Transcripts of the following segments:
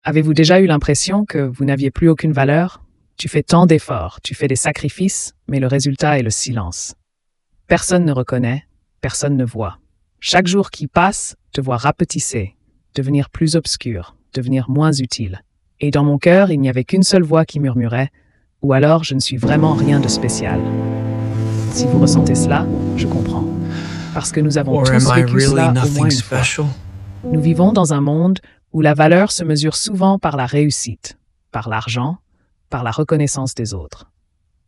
Avez-vous déjà eu l'impression que vous n'aviez plus aucune valeur? Tu fais tant d'efforts, tu fais des sacrifices, mais le résultat est le silence. Personne ne reconnaît, personne ne voit. Chaque jour qui passe te voit rapetisser, devenir plus obscur, devenir moins utile. Et dans mon cœur, il n'y avait qu'une seule voix qui murmurait « Ou alors je ne suis vraiment rien de spécial ». Si vous ressentez cela, je comprends. Parce que nous avons tous vécu cela au moins une fois. Nous vivons dans un monde où la valeur se mesure souvent par la réussite, par l'argent, par la reconnaissance des autres.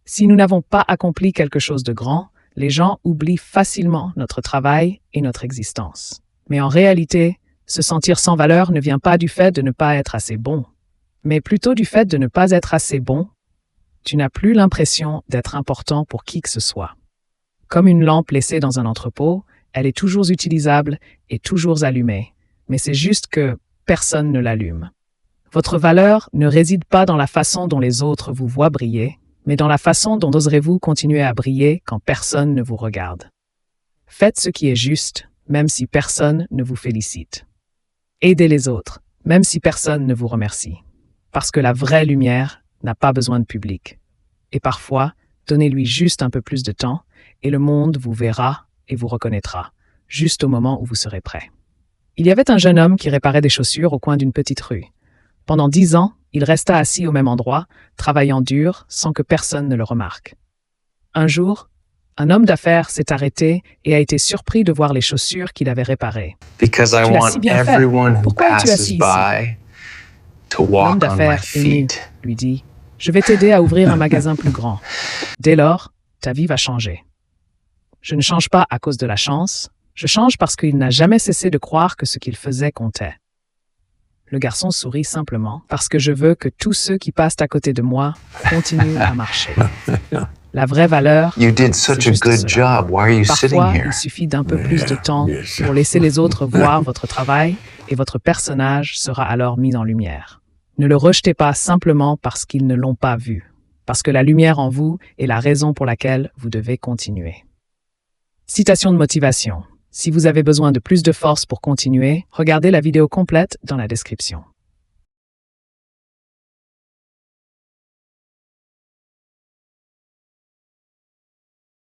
Si nous n'avons pas accompli quelque chose de grand, les gens oublient facilement notre travail et notre existence. Mais en réalité, se sentir sans valeur ne vient pas du fait de ne pas être assez bon, mais plutôt du fait de ne pas être assez bon. Tu n'as plus l'impression d'être important pour qui que ce soit. Comme une lampe laissée dans un entrepôt, elle est toujours utilisable et toujours allumée, mais c'est juste que personne ne l'allume. Votre valeur ne réside pas dans la façon dont les autres vous voient briller, mais dans la façon dont oserez-vous continuer à briller quand personne ne vous regarde. Faites ce qui est juste, même si personne ne vous félicite. Aidez les autres, même si personne ne vous remercie. Parce que la vraie lumière n'a pas besoin de public. Et parfois, donnez-lui juste un peu plus de temps, et le monde vous verra et vous reconnaîtra, juste au moment où vous serez prêt. Il y avait un jeune homme qui réparait des chaussures au coin d'une petite rue. Pendant 10 ans, il resta assis au même endroit, travaillant dur, sans que personne ne le remarque. Un jour, un homme d'affaires s'est arrêté et a été surpris de voir les chaussures qu'il avait réparées. Because I want everyone who passes by to L'homme walk on my d'affaires aimé feet. lui dit « Je vais t'aider à ouvrir un magasin plus grand. Dès lors, ta vie va changer. » Je ne change pas à cause de la chance, je change parce qu'il n'a jamais cessé de croire que ce qu'il faisait comptait. Le garçon sourit simplement parce que je veux que tous ceux qui passent à côté de moi continuent à marcher. La vraie valeur, You did c'est such a juste good cela. job. Why are you sitting Parfois, here? il suffit d'un peu plus de temps pour laisser les autres voir votre travail et votre personnage sera alors mis en lumière. Ne le rejetez pas simplement parce qu'ils ne l'ont pas vu, parce que la lumière en vous est la raison pour laquelle vous devez continuer. Citation de motivation. Si vous avez besoin de plus de force pour continuer, regardez la vidéo complète dans la description.